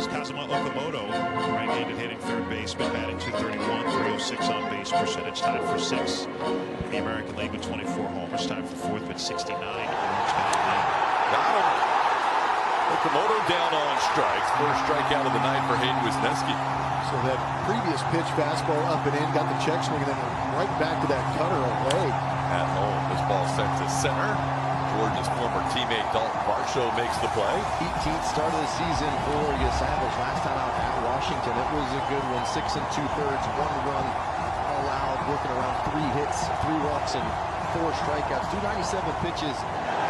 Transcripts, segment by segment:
Right-handed hitting third baseman, batting .231, .306 on base percentage, tied for 6th in the American League with 24 homers, tied for 4th with 69. Got him. Okamoto down on strikes. First strikeout of the night for Hayden Wisniewski. So that previous pitch, fastball up and in, got the check swing, and then right back to that cutter away. At home, this ball sent to center. Georgia's former teammate Dalton Varsho makes the play. 18th start of the season for Savage. Last time out at Washington, it was a good one. 6 2/3, 1 run allowed, working around 3 hits, 3 walks, and 4 strikeouts. 297 pitches.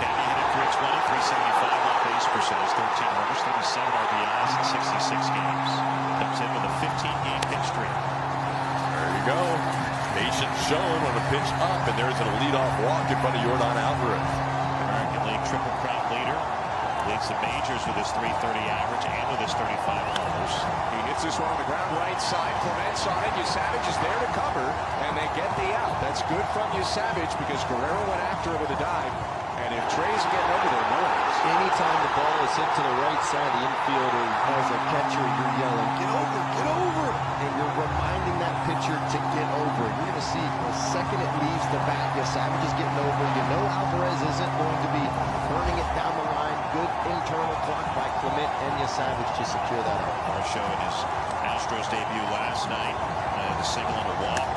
Danny hit it 320, 375 on base percentage, 13 homers, 37 RBIs in 66 games. Comes in with a 15-game hit streak. There you go. Patience shown on a pitch up, and there's a leadoff walk in front of Yordan Alvarez. American League Triple Crown leader. Leads the majors with his .330 average and with his 35 homers. He hits this one on the ground right side. Clement's on it. Savage is there to cover, and they get the out. That's good from Savage because Guerrero went after it with a dive. And if Trey's getting over there, no worries. Anytime the ball is hit to the right side of the infield, or as a catcher, you're yelling, "Get over, get over!" And you're reminding that pitcher to get over. You're going to see the second it leaves the bat, Savage is getting over. You know Alvarez isn't going to be burning it down the line. Good internal clock by Clement and Savage to secure that out. Varsho in his Astros debut last night, the single and a walk.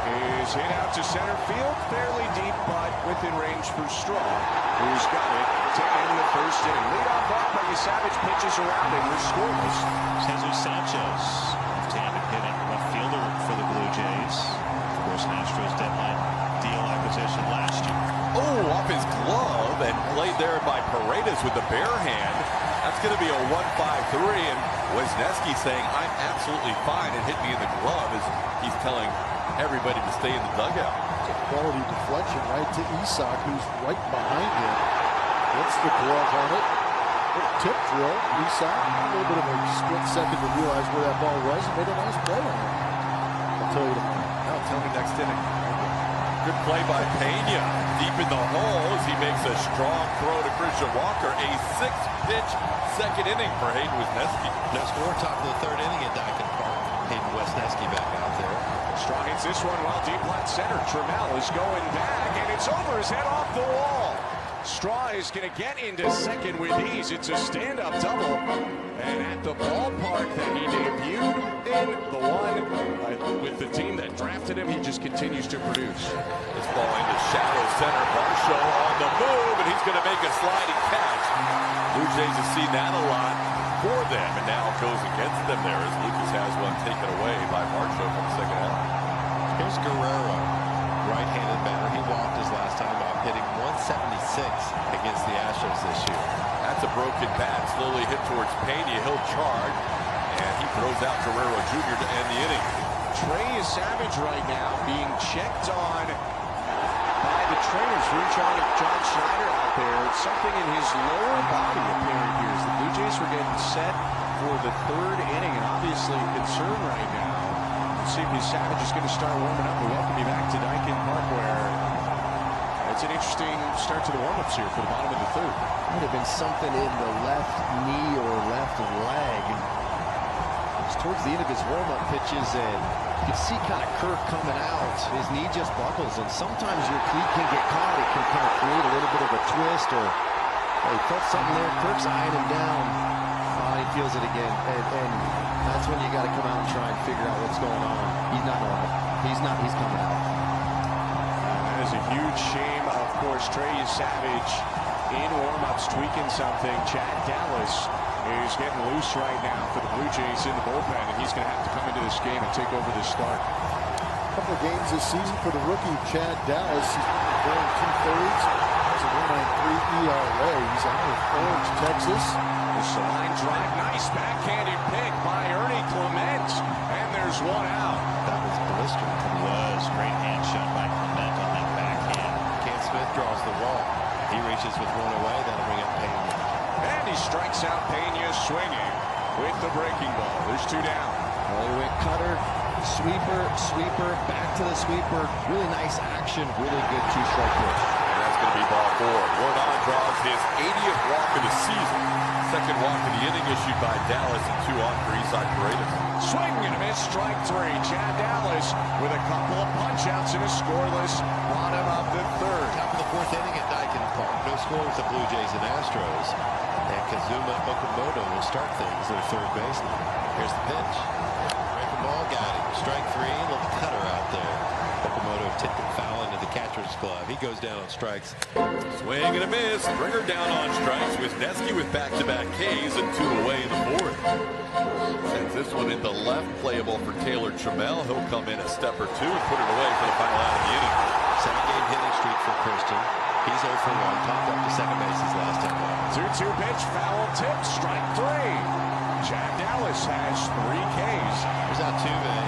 Is hit out to center field, fairly deep, but within range for Straw, who's got it to end the first inning. Leadoff off by Savage, pitches around and we're scoreless. Jesus Sanchez, left-handed hitting left fielder for the Blue Jays. Of course, an Astros deadline deal acquisition last year. Oh, off his glove and played there by Paredes with the bare hand. That's going to be a 1-5-3, and Wisniewski saying, "I'm absolutely fine," and hit me in the glove as he's telling everybody to stay in the dugout. It's a quality deflection right to Isak, who's right behind him. Gets the glove on it. Little tip drill. Isak, a little bit of a split second to realize where that ball was and made a nice play on it. I'll tell you tomorrow. Now tell me next inning. Good play by Pena. Deep in the hole as he makes a strong throw to Christian Walker. A 6-pitch second inning for Hayden Wisniewski. No score, top of the 3rd inning at Dyken Park. Hayden Wisniewski back out there. Strong hits this one while deep left center. Trammell is going back, and it's over his head off the wall. Straw is going to get into second with ease. It's a stand-up double. And at the ballpark that he debuted in, the one with the team that drafted him, he just continues to produce. This ball into shadow center. Varsho on the move, and he's going to make a sliding catch. Blue Jays have seen that a lot for them, and now goes against them there as Lucas has one taken away by Varsho from the second out. Here's Guerrero, right-handed batter. He walked his last time out, hitting 176 against the Astros this year. That's a broken bat, slowly hit towards Pena. He'll charge, and he throws out Guerrero Jr. to end the inning. Trey is Savage right now, being checked on by the trainers. John Schneider out there. Something in his lower body appearing here as the Blue Jays were getting set for the 3rd inning, and obviously concerned right now. Let's see if Savage is going to start warming up. We welcome you back to Dyken Park, where it's an interesting start to the warm-ups here for the bottom of the 3rd. Might have been something in the left knee or left leg. It's towards the end of his warm-up pitches, and you can see kind of Kirk coming out. His knee just buckles, and sometimes your cleat can get caught. It can kind of create a little bit of a twist, or he felt something there. Kirk's eyeing him down. He feels it again, and that's when you got to come out and try and figure out what's going on. He's not normal. He's coming out. That is a huge shame. Of course, Trey Savage in warm-ups tweaking something. Chad Dallas is getting loose right now for the Blue Jays in the bullpen, and he's going to have to come into this game and take over this start. A couple of games this season for the rookie Chad Dallas. He's going 2/3. It's a 1.93 ERA. He's out of Orange, Texas. This line drive, nice backhanded pick by Ernie Clement, and there's one out. That was blistering. It was. Great hand shot by Clement on that backhand. Cam Smith draws the walk. He reaches with one away. That'll bring up Pena. And he strikes out Pena swinging with the breaking ball. There's 2 down. Well, he went cutter, sweeper, back to the sweeper. Really nice action, really good 2-strike pitch. And that's That's going to be ball 4. Jordan draws his 80th walk of the season. Second walk of the inning issued by Dallas, and 2 on for Isaac Paredes. Swing and a miss, strike 3. Chad Dallas with a couple of punch-outs in a scoreless bottom of the 3rd. Top of the 4th inning at Daikin Park. No score with the Blue Jays and Astros. And Kazuma Okamoto will start things at third baseman. Here's the pitch. Breaking ball, got him. Strike 3, little cutter out there. Okamoto tipped it foul into the catcher's glove. He goes down on strikes. Swing and a miss. Springer down on strikes. Wisniewski with back-to-back Ks and 2 away in the 4th. Sends this one into left, playable for Taylor Trammell. He'll come in a step or 2 and put it away for the final out of the inning. 7-game hitting streak for Christian. He's 0 for 1. Popped up to second base his last time out. 2-2 pitch, foul tip, strike 3. Chad Dallas has 3 Ks. Here's Altuve.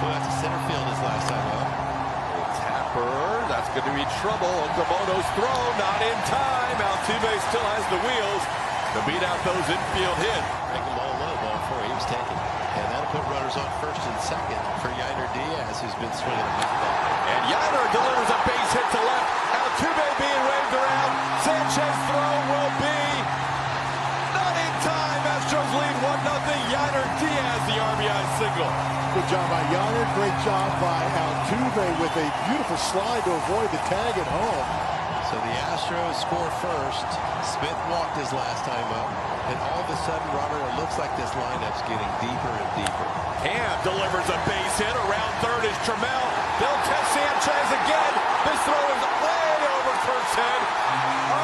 Flew out to center field his last time out. Tapper, that's going to be trouble. Okamoto's throw, not in time. Altuve still has the wheels to beat out those infield hits. Breaking ball low, ball 4. He was taken. And that'll put runners on first and second for Yainer Diaz, who's been swinging a big ball. And Yainer delivers a base hit to left. Altuve being waved around. Sanchez throw will be not in time. Astros lead 1-0. Yainer Diaz, the RBI single. Good job by Yainer. Great job by Altuve with a beautiful slide to avoid the tag at home. So the Astros score first. Smith walked his last time up. And all of a sudden, Robert, it looks like this lineup's getting deeper and deeper. Cam delivers a base hit. Around third is Trammell. They'll test Sanchez again. This throw is way over first head.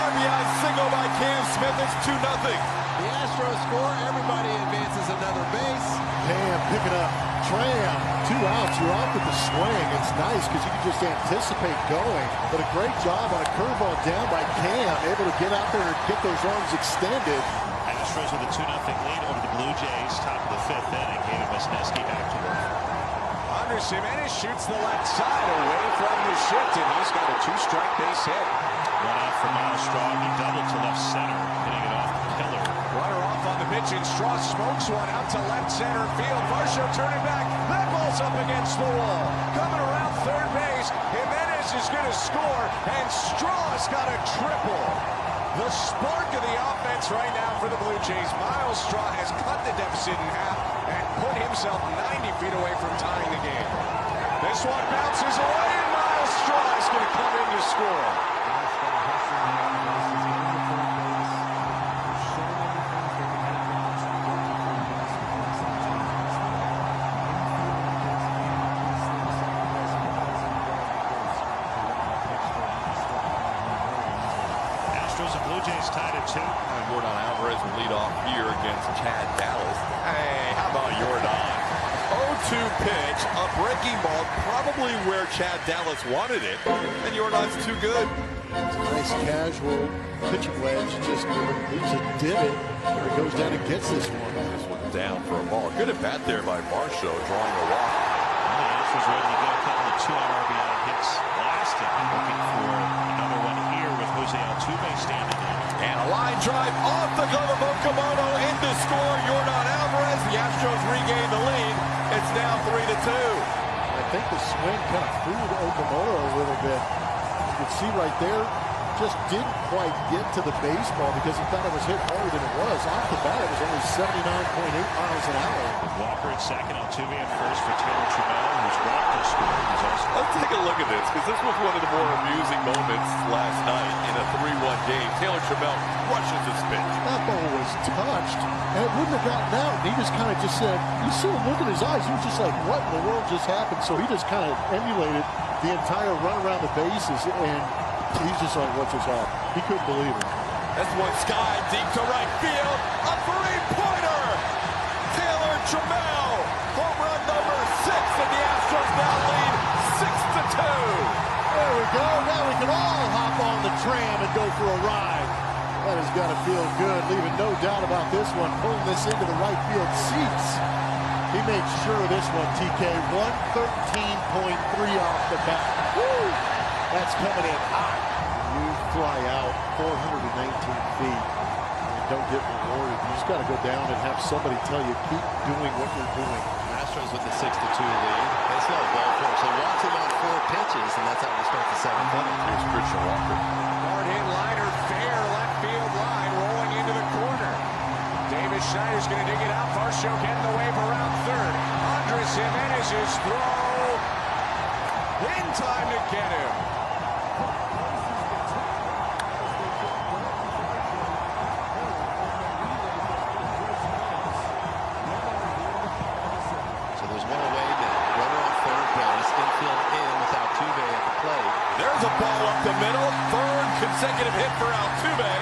RBI single by Cam Smith. It's 2-0. The Astros score. Everybody advances another base. Cam picking up Tram. 2 outs. You're off with the swing. It's nice because you can just anticipate going. But a great job on a curveball down by Cam. Able to get out there and get those arms extended. Astros with a 2-0 lead over the Blue Jays. Top of the 5th inning. David Wisniewski back to work. Andres Jimenez shoots the left side away from the shift, and he's got a 2-strike base hit. One out for Miles Straw. He doubled to left center, hitting it off Keller. Runner off on the pitch, and Straw smokes one out to left center field. Varsho turning back. That ball's up against the wall. Coming around third base. Jimenez is going to score, and Straw's got a triple. The spark of the offense right now for the Blue Jays. Miles Straw has cut the deficit in half and put himself 90 feet away from tying the game. This one bounces away, and Miles Straw is going to come in to score. Tied at 2. And Jordan Alvarez will lead off here against Chad Dallas. Hey, how about Jordan? 0-2 pitch, a breaking ball, probably where Chad Dallas wanted it, and Jordan's too good. It's a nice casual pitching wedge. Just leaves a divot where it goes down and gets this one. This one's down for a ball. Good at bat there by Varsho, drawing a walk. The Astros ready to get a couple of 2-out RBI hits lasting. Looking for another one here with Jose Altuve standing in. And a line drive off the glove of Okamoto into score. Jordan Alvarez. The Astros regain the lead. It's now 3-2. I think the swing kind of fooled Okamoto a little bit. You can see right there, just didn't quite get to the baseball because he thought it was hit harder than it was. Off the bat, it was only 79.8 miles an hour. Walker at second, Altuve at first for Taylor Trammell, who's walked and scored. Let's take a look at this, because this was one of the more amusing moments last night in a 3-1 game. Taylor Trammell rushes his pitch. That ball was touched, and it wouldn't have gotten out. And he just kind of just said, you saw him look in his eyes. He was just like, what in the world just happened? So he just kind of emulated the entire run around the bases, and he's just like, what just happened? He couldn't believe it. That's one sky deep to right field. A three-pointer. Taylor Trammell. Home run number 6, and the Astros now lead 6-2. There we go. Now we can all hop on the tram and go for a ride. That has got to feel good. Leaving no doubt about this one. Pulling this into the right field seats. He made sure of this one, TK. 113.3 off the bat. Woo! That's coming in hot. You fly out 419 feet and don't get rewarded. You just got to go down and have somebody tell you, keep doing what you're doing. Astros with the 6-2 lead. They slow the ball for him. So walks him on 4 pitches, and that's how we start the 7th inning. Here's Christian Walker. Hard hit liner, fair left field line, rolling into the corner. Davis Schneider's going to dig it out. Varsho getting the wave around third. Andres Jimenez's throw in time to get him. So there's one away now. Runner on third base. Infield in with Altuve at the plate. There's a ball up the middle. Third consecutive hit for Altuve.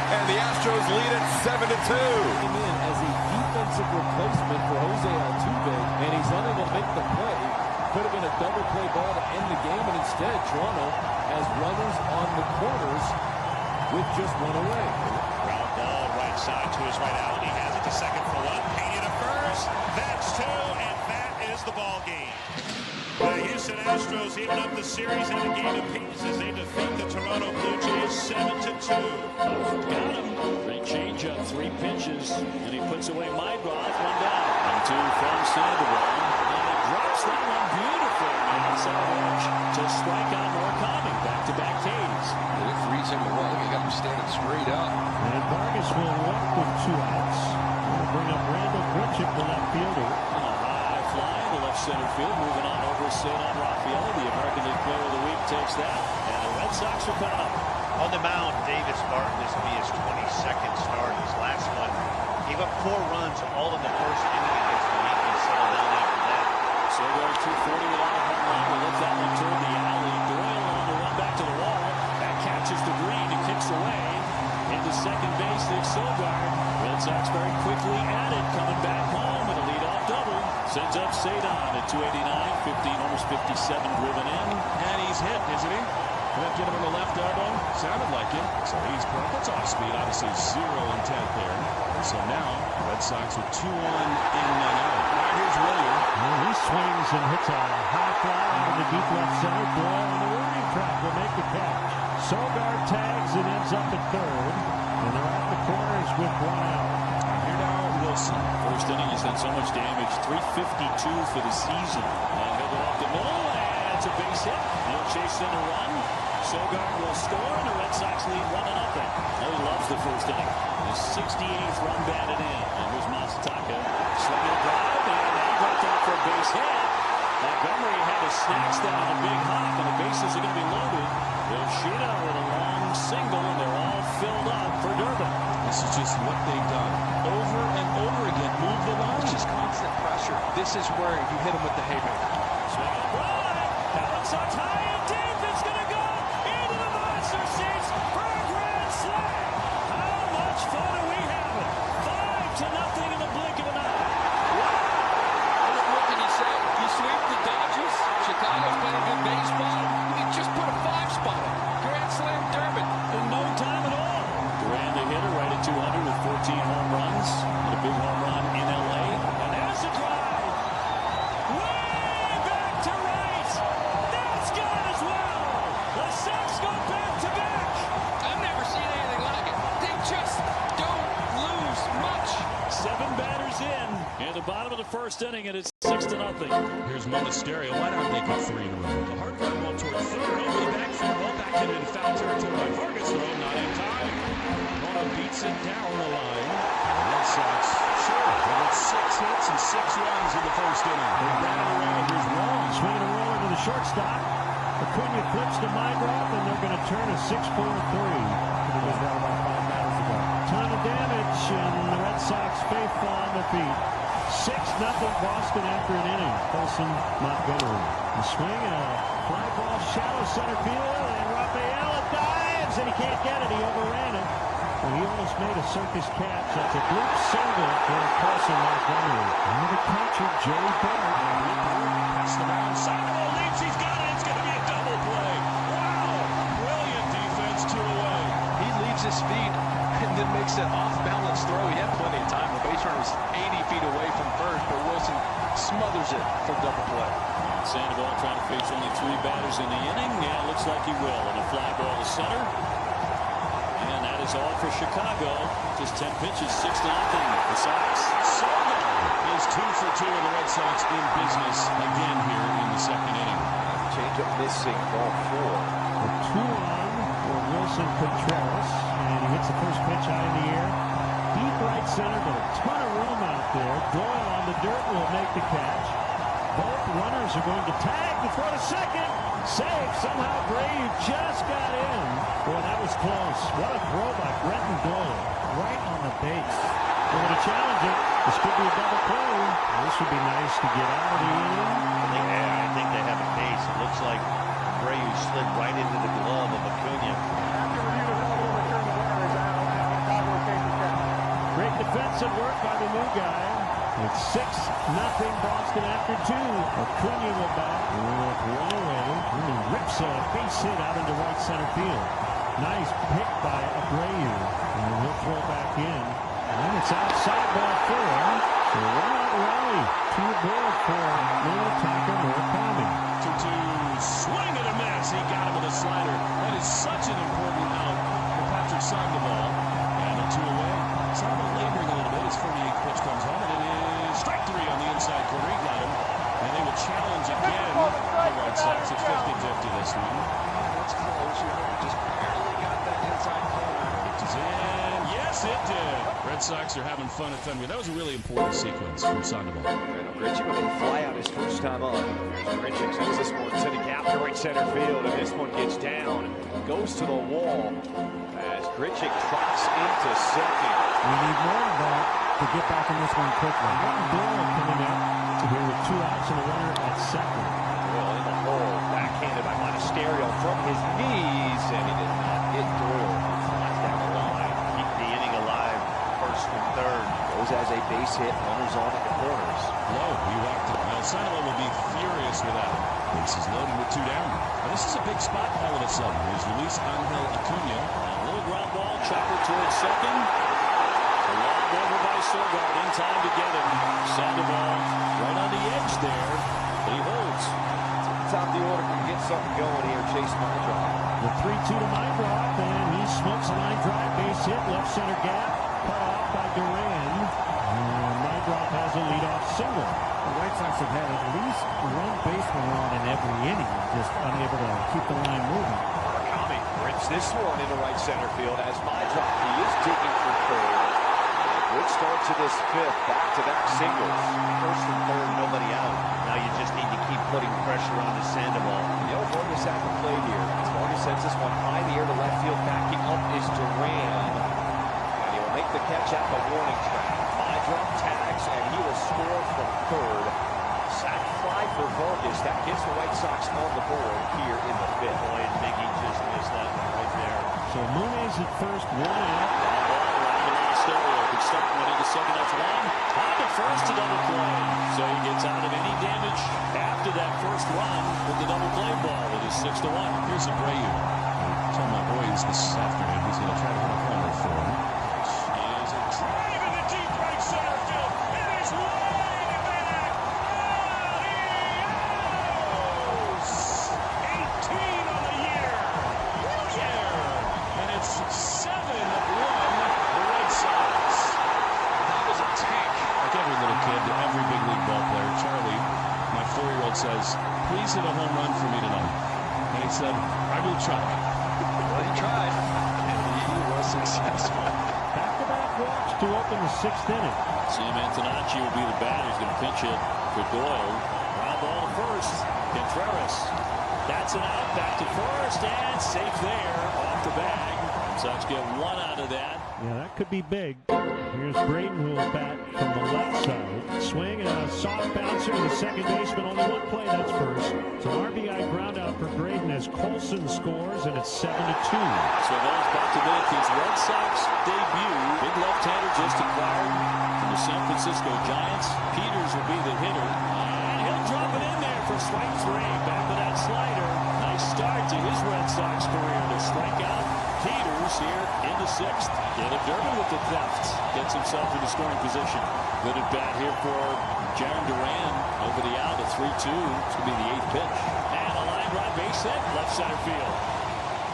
And the Astros lead at 7-2. Came in as a defensive replacement for Jose Altuve, and he's unable to make the play. Could have been a double play ball to end the game, and instead Toronto has runners on the corners with just one away. Ground ball right side to his right out. He has it to second for one. Pena to first. That's 2, and that is the ball game. The Houston Astros even up the series in a game apiece as they defeat the Toronto Blue Jays 7-2. Got him. Great changeup, 3 pitches, and he puts away Maidroth, 1 down. And 2 from Sandoval. And he drops that one beautifully. And it's to strike out Murakami. Back-to-back Ks. It frees him away. You got him standing straight up. And Vargas will walk with 2 outs. We'll bring up Randall Grichuk, the left fielder. And a high fly to left center field. Moving on over Cedar Rafael. The American League Player of the Week takes that. And the Red Sox are coming up. On the mound, Davis Martin, this will be his 22nd start. His last one gave up 4 runs, all in the first inning against the Yankees. Settled down after that. So going 240 without a home run. We'll let that one turn the alley. Doyle on the run back to the wall. That catches the green and kicks away. Into second base, Nick Sogard. Red Sox very quickly at it, coming back home and a leadoff double. Sends up Cedar at 289, 15 homers, 57 driven in. And he's hit, isn't he? That get him on the left elbow? Sounded like it. So he's that's off speed. Obviously 0 intent there. And so now Red Sox with 2 on in none out. Right here's William. And he swings and hits a high fly into the deep left center. Doyle on the warning track will make the catch. Sogard tags and ends up at third. And they're at the corners with 1 out. Here now Wilson. First inning, he's done so much damage. 352 for the season. And he'll go up the middle, and it's a base hit. No chase in a run. Sogard will score, and the Red Sox lead 1-0. Oh, he loves the first inning. His 68th run batted in. And here's Masataka swinging a drive, and he got down for a base hit. Montgomery had a snag down a big hop, and the bases are going to be loaded. Yoshida with a long single, and they're all filled up for Durbin. This is just what they've done over and over again. Move the line. It's just constant pressure. This is where you hit him with the haymaker. Swinging a drive. Alex Sox high and deep. It's going to go into the monster seats for a grand slam. How much fun are we having? 5-0 in the blink of an eye. Wow. What can you say? You sweep the Dodgers. Chicago's playing good baseball. You just put a 5 spot on. Grand slam Durbin. In no time at all. Duran, the hitter, right at 200 with 14 home runs. And a big home run in L.A. And there's the drive. Way back to right. That's gone as well. The Sox go back to back. I've never seen anything like it. They just don't lose much. 7 batters in the bottom of the first inning, and it's 6-0. Here's Monasterio. Why not make it 3 in a row? The hard ground ball toward third. Over the backfield. Ball back into foul territory by Vargas, though. Not in time. Mono beats it down the line. The Red Sox, sure, they got 6 hits and 6 runs in the first inning. They're batting around. Here's Wong. Swinging a roller to the shortstop. Acuna flips to Maidroth, and they're going to turn a 6-4-3. It was down about 5 batters ago. Ton of damage, and the Red Sox faithful on their feet. 6-0 Boston after an inning. Colson, Montgomery. The swing and a fly ball, shallow center field, and Rafael dives, and he can't get it. He overran it. And he almost made a circus catch. That's a bloop single for Colson, Montgomery. And the catcher, Joey Bart. Pass the mound. Sandoval leaps. He's got it. It's going to be a double play. Wow. Brilliant defense, 2 away. He leaves his feet and then makes an off-balance throw. He had plenty of time. The base runner was 80 feet away from first, but Wilson smothers it for double play. Sandoval trying to face only 3 batters in the inning. Yeah, looks like he will. And a fly ball to center. And that is all for Chicago. Just 10 pitches, 6-0. The Sox. Soto is 2 for 2, and the Red Sox in business again here in the second inning. Change-up missing, ball 4. The 2-on for Wilson Contreras, and he hits the first pitch high in the air. Deep right center, but a ton of room out there. Doyle on the dirt will make the catch. Both runners are going to tag to throw to second. Safe. Somehow Gray just got in. Boy, that was close. What a throw by Brenton Doyle. Right on the base. They're going to challenge it. This could be a double play. This would be nice to get out of the inning. I think they have a case. It looks like Gray slid right into the glove of Acuna. Great defensive work by the new guy. It's 6-0 Boston after 2. Acuna will bat with 1 away. He rips a base hit out into right center field. Nice pick by Abreu. And he'll throw back in. And it's outside ball 4. So 1-out rally. 2 aboard for Munetaka Murakami. 2-2, swing and a miss. He got him with a slider. That is such an important out for Patrick Sandoval. And a 2 away. Sandoval laboring a little bit. His 48th pitch comes home, and it is strike 3 on the inside corner. He got him. And they will challenge again the Red Sox at 50-50 this one. That's close. Just barely got that inside corner. It is in. Yes, it did. Red Sox are having fun at Fenway. That was a really important sequence from Sandoval. Grichuk with a fly out his first time on. Grichuk sends this one to the gap to right center field, and this one gets down, goes to the wall as Grichuk trots into second. We need more of that to get back in this one quickly. Doyle coming out here with 2 outs and a runner at second. Doyle in the hole, backhanded by Monasterio from his knees, and he did not hit Doyle. He flies down the line. Keep the inning alive. First and third. Goes as a base hit, runners on at the corners. Low, he walked it. Now Sandoval will be furious with that. Bases loaded with 2 down. Now this is a big spot all of a sudden. There's Luis Angel Acuna. A little ground ball, chopper towards second. A long over by Sogard in time to get him. Sandoval right on the edge there, but he holds. Top of the order can get something going here. Chase Mindrop. The 3-2 to Mindrop, and he smokes a line drive, base hit, left center gap, cut off by Duran. And Mindrop has a leadoff single. The White Sox have had at least 1 baseman on in every inning, just unable to keep the line moving. Murakami rips this one into right center field as Mindrop, he is digging for third. Good start to this 5th, back-to-back singles. First and third, nobody out. Now you just need to keep putting pressure on the Sandoval. No Vargas at the plate here. As Vargas sends this one high in the air to left field. Backing up is Duran. And he will make the catch at the warning track. Mindrop tags, and he will score from third. Sac fly for Vargas. That gets the White Sox on the board here in the 5th. Boy, Miggy just missed that one right there. So Munez at first, 1 out. Could start winning the second. That's 1. On to first to double play. So he gets out of any damage after that first run with the double play ball. It is 6-1. Here's Abreu. I told my boys this afternoon he's going to try to hit a homer for him. Is a drive in the deep right center field. It is way back. Out he goes. 18 on the year. And it's 7-1. The Red Sox. That was a tank. Like every little kid, every big league ball player, Charlie, my 4-year-old says, please hit a home run for me tonight. And he said, I will try. Well, he tried. And he was successful. Back-to-back walks to open the 6th inning. Sam Antonacci will be the batter. He's going to pinch hit for Doyle. Ground ball to first. Contreras. That's an out. Back to first. And safe there. Off the bag. Sox get 1 out of that. Yeah, that could be big. Here's Braden who will bat from the left side. Swing and a soft bouncer to the second baseman. Only 1 play, that's first. So RBI ground out for Braden as Colson scores, and it's 7-2. So those back to make his Red Sox debut. Big left-hander just acquired from the San Francisco Giants. Peters will be the hitter. And he'll drop it in there for strike 3. Back with that slider. Nice start to his Red Sox career to strike out Peters here in the 6th. Caleb Durbin with the theft. Gets himself into scoring position. Good at bat here for Jaron Duran. Over the out, a 3-2. It's going to be the 8th pitch. And a line drive base hit, left center field.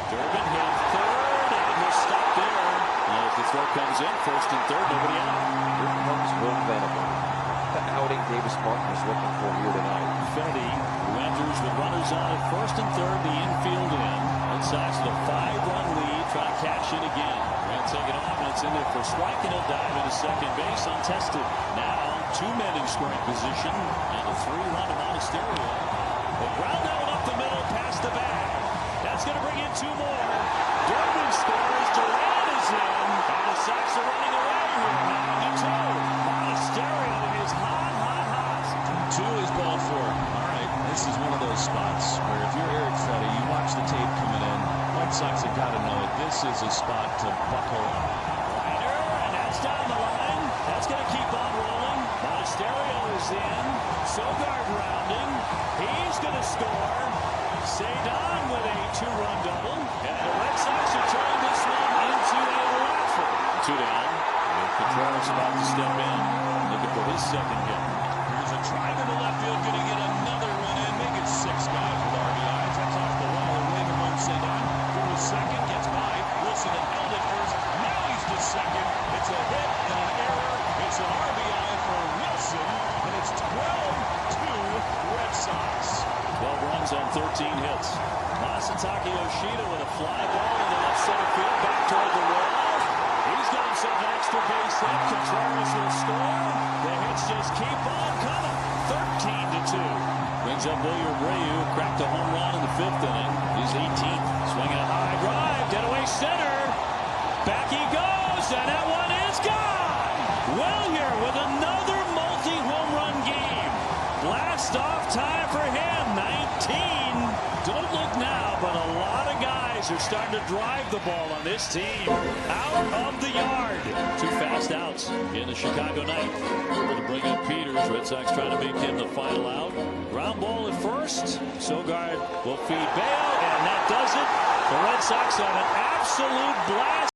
Durbin hitting third, and he'll stop there. And if the throw comes in, first and third, nobody out. Here comes Will Venable. The outing Davis Martin is looking for here tonight. Fetty, who enters with runners on at first and third, the infield in. Red Sox with a 5-run lead, try to cash in again. Grant taking off, and it's in there for a strike, and he'll dive into second base untested. Now 2 men in scoring position, and a 3-run to Monasterio. The ground out up the middle, past the bag. That's going to bring in 2 more. Durbin scores, Duran is in, and the Sox are running away here. 9-2. Monasterio is hot. 2 is ball 4. All right, this is one of those spots where if you're Eric Fetty, you watch the tape coming in. White Sox have got to know it. This is a spot to buckle up. Ryder, and that's down the line. That's going to keep on rolling. Monasterio is in. Sogard rounding. He's going to score. Cedon with a 2-run double. And the Red Sox are turning this one into a rifle. 2 down. Contreras about to step in. Looking for his second hit. Here's a drive into left field. Going to get another one in. Make it 6 guys with RBIs. That's off the wall away from home. Cedon for a second. Gets by. Wilson and held it first. Now he's to second. It's a hit and an error. It's an RBI for Wilson. And it's 12-2 Red Sox. 12 runs on 13 hits. Masataka Yoshida with a fly ball in the left center field. Back toward the wall. He's got himself an extra base hit. Contreras will score. The hits just keep on coming. 13-2. Brings up William Ryu. Cracked a home run in the 5th inning. He's 18th. Swinging a high drive. Dead away center. Back he goes. And that one is gone. Well here with another multi-home run game. Blast off time for him. 19. Don't look now, but a lot of guys are starting to drive the ball on this team. Out of the yard. 2 fast outs in the Chicago night. Able to bring up Peters. Red Sox trying to make him the final out. Ground ball at first. Sogard will feed Bale, and that does it. The Red Sox have an absolute blast.